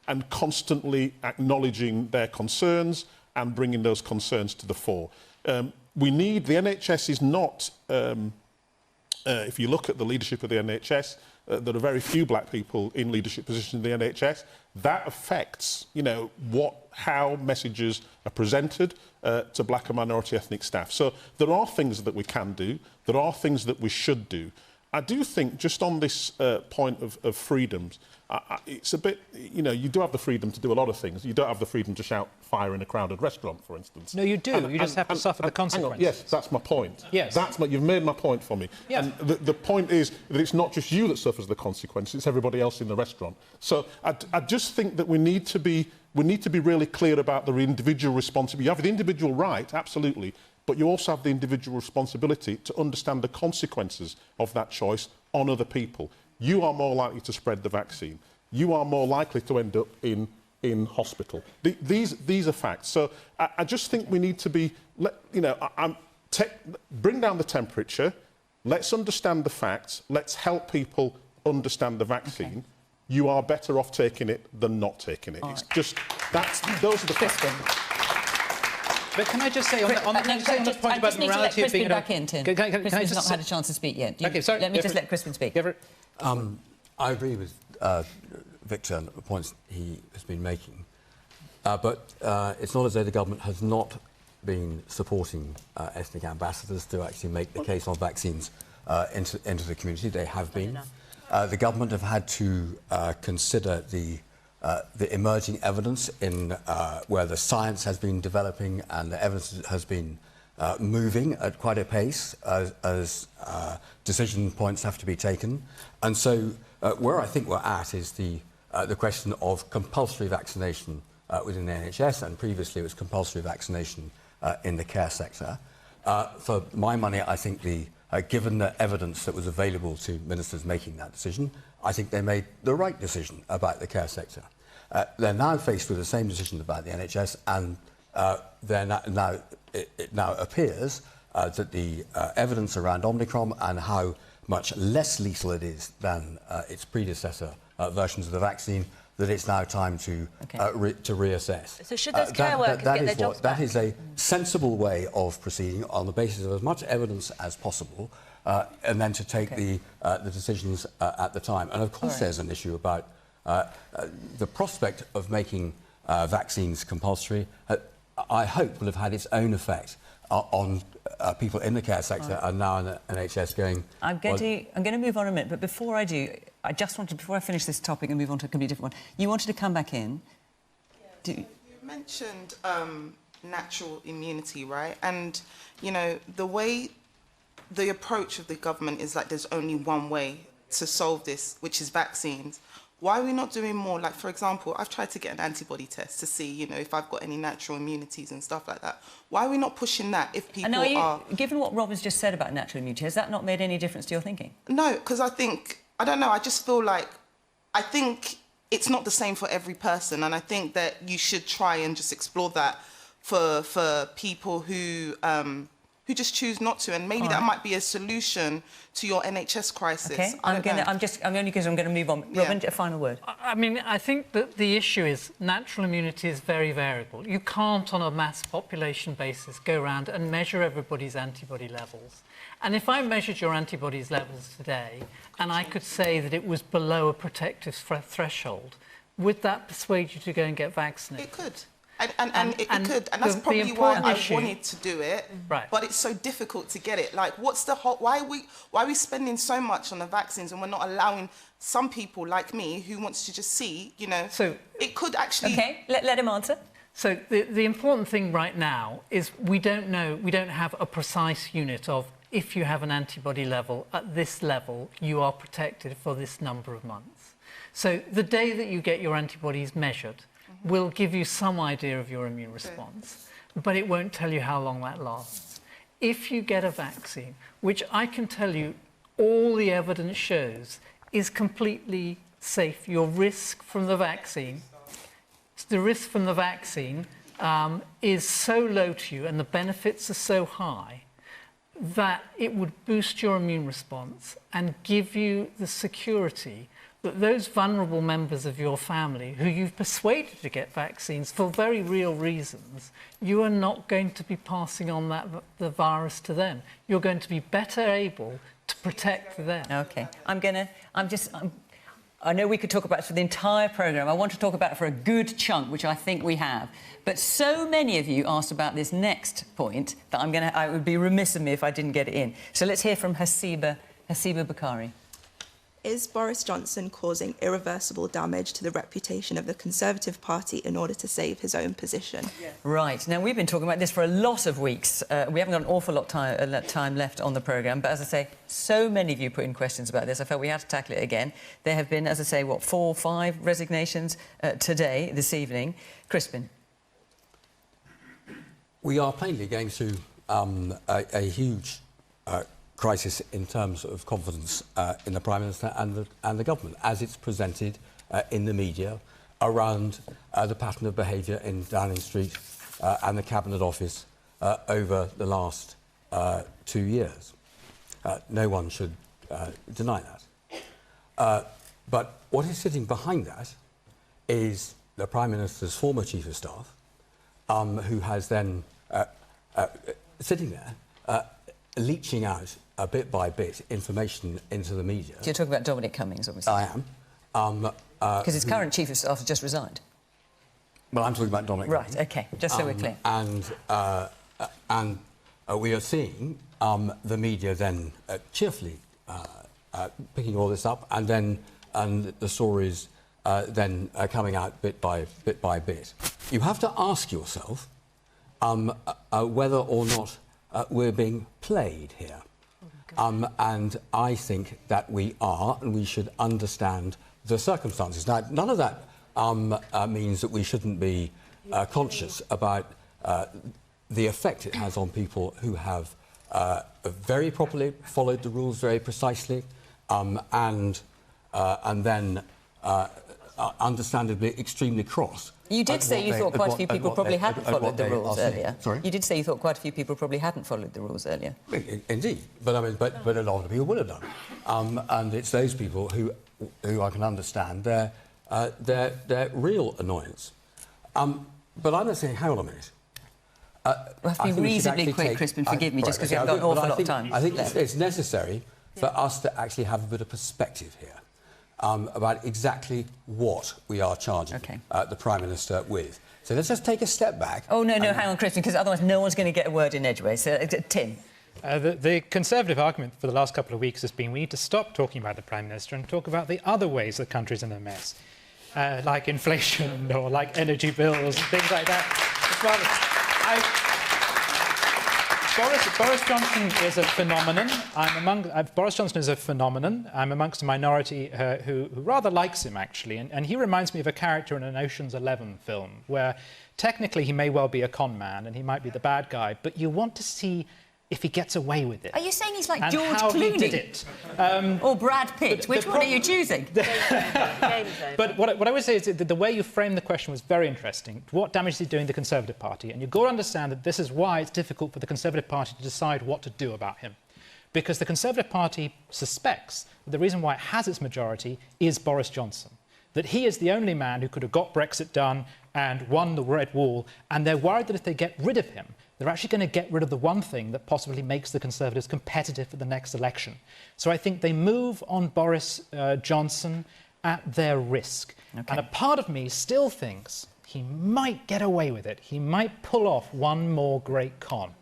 and constantly acknowledging their concerns and bringing those concerns to the fore. The NHS is not, if you look at the leadership of the NHS, there are very few black people in leadership positions in the NHS. That affects, you know, how messages are presented to black and minority ethnic staff. So there are things that we can do. There are things that we should do. I do think, just on this point of freedoms, it's a bit, you know, you do have the freedom to do a lot of things. You don't have the freedom to shout fire in a crowded restaurant, for instance. No, you do. You just have to suffer the consequences. Yes, that's my point. Yes. You've made my point for me. Yes. And the point is that it's not just you that suffers the consequences, it's everybody else in the restaurant. So I just think that we need to be really clear about the individual responsibility. You have the individual right, absolutely, but you also have the individual responsibility to understand the consequences of that choice on other people. You are more likely to spread the vaccine. You are more likely to end up in hospital. These are facts. So I just think we need to be, you know, bring down the temperature. Let's understand the facts. Let's help people understand the vaccine. Okay. You are better off taking it than not taking it. All it's right. Just those are the facts. But can I just say on the point about the morality of being... back in, Tim. Crispin's not had a chance to speak yet. Okay, sorry. Let me just let Crispin speak. I agree with Victor and the points he has been making. But it's not as though the government has not been supporting ethnic ambassadors to actually make the case on vaccines into the community. They have been. The government have had to consider the emerging evidence in where the science has been developing and the evidence has been moving at quite a pace as decision points have to be taken. And so where I think we're at is the question of compulsory vaccination within the NHS, and previously it was compulsory vaccination in the care sector. For my money, I think given the evidence that was available to ministers making that decision, I think they made the right decision about the care sector. They're now faced with the same decision about the NHS, and it now appears that the evidence around Omicron and how much less lethal it is than its predecessor versions of the vaccine, that it's now time to reassess. So should those care workers get their jobs back? That is a sensible way of proceeding on the basis of as much evidence as possible, and then to take the decisions at the time. And of course there's an issue about the prospect of making vaccines compulsory. I hope will have had its own effect on people in the care sector and now in the NHS going... I'm going to move on a minute, but before I do, I just wanted, before I finish this topic and move on to a completely different one, you wanted to come back in. You mentioned natural immunity, right? And, you know, the approach of the government is like there's only one way to solve this, which is vaccines. Why are we not doing more? Like, for example, I've tried to get an antibody test to see, you know, if I've got any natural immunities and stuff like that. Why are we not pushing that if people are... Given what Robin's just said about natural immunity, has that not made any difference to your thinking? No, because I don't know, I just feel like, I think it's not the same for every person, and I think that you should try and just explore that for people who just choose not to, and maybe that might be a solution to your NHS crisis. Okay, I'm only because I'm going to move on. Robin, a final word. I mean, I think that the issue is natural immunity is very variable. You can't, on a mass population basis, go around and measure everybody's antibody levels. And if I measured your antibodies levels today, and I could say that it was below a protective threshold, would that persuade you to go and get vaccinated? It could. And it could, and that's probably why I wanted to do it. Right. But it's so difficult to get it. Like, what's the whole? Why are we spending so much on the vaccines and we're not allowing some people like me who wants to just see, you know? So it could actually. Okay, let him answer. So the important thing right now is we don't have a precise unit of if you have an antibody level at this level, you are protected for this number of months. So the day that you get your antibodies measured will give you some idea of your immune response, but it won't tell you how long that lasts. If you get a vaccine, which I can tell you all the evidence shows is completely safe, your risk from the vaccine, is so low to you and the benefits are so high that it would boost your immune response and give you the security that those vulnerable members of your family who you've persuaded to get vaccines for very real reasons, you are not going to be passing on the virus to them. You're going to be better able to protect them. OK. I know we could talk about it for the entire programme. I want to talk about it for a good chunk, which I think we have. But so many of you asked about this next point that I would be remiss of me if I didn't get it in. So let's hear from Hasiba Bukhari. Is Boris Johnson causing irreversible damage to the reputation of the Conservative Party in order to save his own position? Yes. Right. Now, we've been talking about this for a lot of weeks. We haven't got an awful lot of time left on the programme, but as I say, so many of you put in questions about this. I felt we had to tackle it again. There have been, as I say, 4 or 5 resignations this evening. Crispin. We are plainly going through a huge crisis in terms of confidence in the Prime Minister and the government, as it's presented in the media around the pattern of behaviour in Downing Street and the Cabinet Office over the last 2 years. No one should deny that. But what is sitting behind that is the Prime Minister's former Chief of Staff, who has then sitting there leaching out bit by bit information into the media. So you're talking about Dominic Cummings, obviously. I am. Because his current Chief of Staff has just resigned. Well, I'm talking about Dominic Cummings. Right, OK, just so we're clear. And we are seeing the media then cheerfully picking all this up, and the stories then coming out bit by bit. You have to ask yourself whether or not we're being played here. And I think that we are, and we should understand the circumstances. Now, none of that means that we shouldn't be conscious about the effect it has on people who have very properly followed the rules very precisely, and then understandably extremely cross. You did say you thought quite a few people probably hadn't followed the rules earlier. Sorry? You did say you thought quite a few people probably hadn't followed the rules earlier. Indeed, but I mean, but a lot of people would have done, and it's those people who I can understand their real annoyance. But I'm not saying, hang on a minute. We'll have to be reasonably quick, Crispin. Forgive me, just because we haven't got an awful lot of time. I think it's necessary for us to actually have a bit of perspective here about exactly what we are charging the Prime Minister with. So let's just take a step back. Oh, no, hang on, Crispin, because otherwise no one's going to get a word in edgeways. So, Tim. The Conservative argument for the last couple of weeks has been we need to stop talking about the Prime Minister and talk about the other ways the country's in a mess, like inflation or like energy bills and things like that. Boris Johnson is a phenomenon. Boris Johnson is a phenomenon. I'm amongst a minority who rather likes him, actually. And he reminds me of a character in an Ocean's 11 film where technically he may well be a con man and he might be the bad guy, but you want to see if he gets away with it. Are you saying he's like and George how Clooney? He did it. Or Brad Pitt? Which one are you choosing? But what I would say is that the way you framed the question was very interesting. What damage is he doing the Conservative Party? And you've got to understand that this is why it's difficult for the Conservative Party to decide what to do about him. Because the Conservative Party suspects that the reason why it has its majority is Boris Johnson. That he is the only man who could have got Brexit done and won the Red Wall, and they're worried that if they get rid of him, they're actually going to get rid of the one thing that possibly makes the Conservatives competitive for the next election. So I think they move on Boris Johnson at their risk. Okay. And a part of me still thinks he might get away with it. He might pull off one more great con.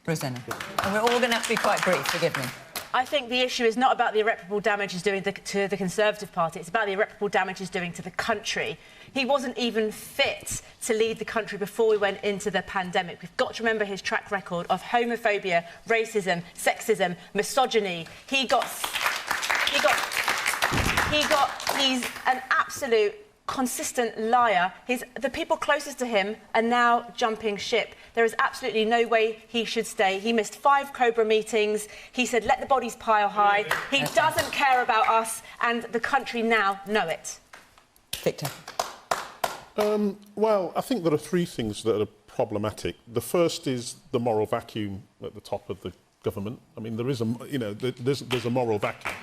Rosena. And we're all going to have to be quite brief, forgive me. I think the issue is not about the irreparable damage he's doing to the Conservative Party. It's about the irreparable damage he's doing to the country. He wasn't even fit to lead the country before we went into the pandemic. We've got to remember his track record of homophobia, racism, sexism, misogyny. He's an absolute consistent liar. The people closest to him are now jumping ship. There is absolutely no way he should stay. He missed 5 Cobra meetings. He said, let the bodies pile high. He doesn't care about us, and the country now know it. Victor. Well, I think there are 3 things that are problematic. The first is the moral vacuum at the top of the government. I mean, there is there's a moral vacuum.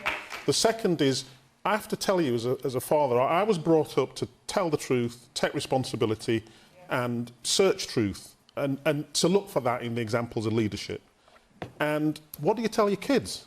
The second is, I have to tell you, as a father, I was brought up to tell the truth, take responsibility, and search truth, and to look for that in the examples of leadership. And what do you tell your kids?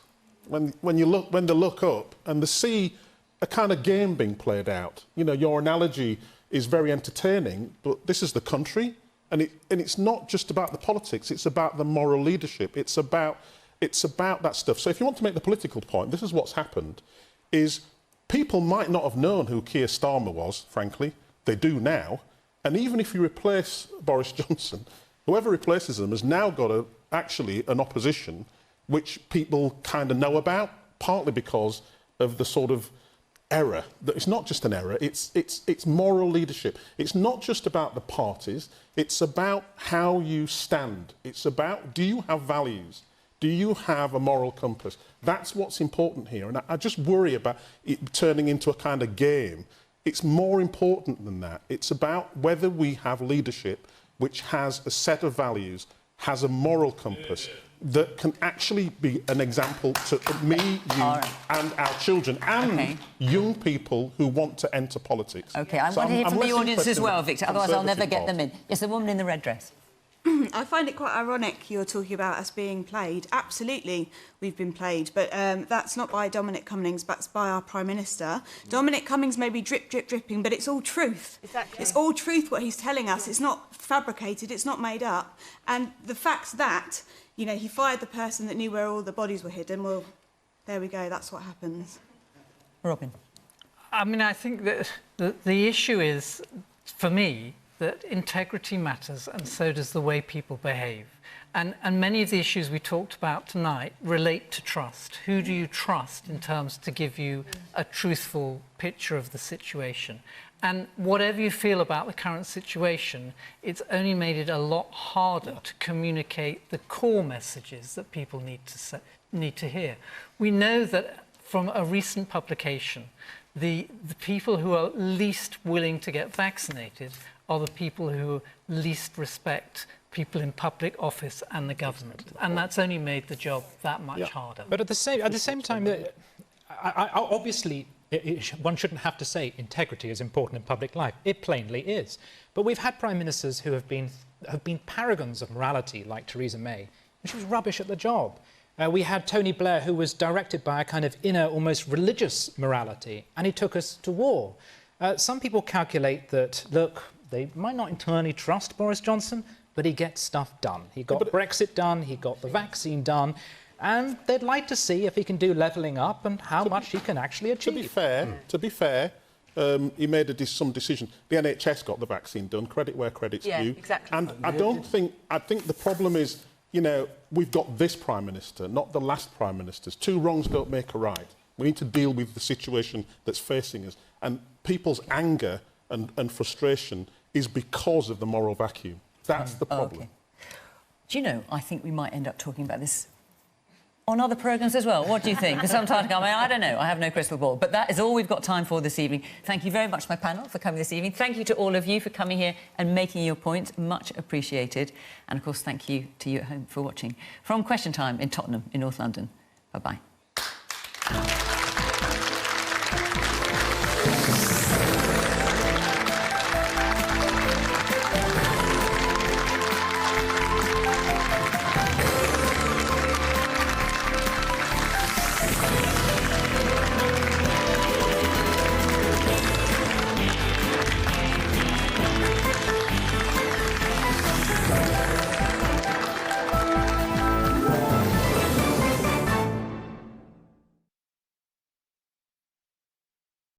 when they look up and they see a kind of game being played out. You know, your analogy is very entertaining, but this is the country, and it's not just about the politics, it's about the moral leadership, it's about that stuff. So if you want to make the political point, this is what's happened, is people might not have known who Keir Starmer was, frankly. They do now. And even if you replace Boris Johnson, whoever replaces him has now got actually an opposition which people kind of know about, partly because of the sort of error. That it's not just an error, it's moral leadership. It's not just about the parties, it's about how you stand. It's about, do you have values? Do you have a moral compass? That's what's important here. And I just worry about it turning into a kind of game. It's more important than that. It's about whether we have leadership which has a set of values, has a moral compass, that can actually be an example to me, you, and our children, and young people who want to enter politics. OK, I want to hear from the audience as well, Victor, otherwise I'll never get them in. Yes, the woman in the red dress. I find it quite ironic you're talking about us being played. Absolutely, we've been played, but that's not by Dominic Cummings, but it's by our Prime Minister. Dominic Cummings may be dripping, but it's all truth. Exactly. It's all truth what he's telling us. It's not fabricated, it's not made up. And the fact that, you know, he fired the person that knew where all the bodies were hidden, well, there we go, that's what happens. Robin. I mean, I think that the issue is, for me, that integrity matters, and so does the way people behave. And many of the issues we talked about tonight relate to trust. Who do you trust in terms to give you a truthful picture of the situation? And whatever you feel about the current situation, it's only made it a lot harder to communicate the core messages that people need to hear. We know that from a recent publication, the people who are least willing to get vaccinated are the people who least respect people in public office and the government. And that's only made the job that much harder. But at the same time, obviously, one shouldn't have to say integrity is important in public life. It plainly is. But we've had prime ministers who have been paragons of morality, like Theresa May, and she was rubbish at the job. We had Tony Blair, who was directed by a kind of inner, almost religious morality, and he took us to war. Some people calculate that, look, they might not entirely trust Boris Johnson, but he gets stuff done. He got Brexit done, he got the vaccine done, and they'd like to see if he can do levelling up and how much he can actually achieve. To be fair, he made some decision. The NHS got the vaccine done, credit where credit's due. Exactly. And I think the problem is, you know, we've got this Prime Minister, not the last Prime Ministers. Two wrongs don't make a right. We need to deal with the situation that's facing us. And people's anger and frustration is because of the moral vacuum. That's the problem. Do you know, I think we might end up talking about this on other programmes as well. What do you think? Because sometimes I don't know, I have no crystal ball. But that is all we've got time for this evening. Thank you very much, my panel, for coming this evening. Thank you to all of you for coming here and making your points. Much appreciated. And, of course, thank you to you at home for watching. From Question Time in Tottenham, in North London. Bye-bye.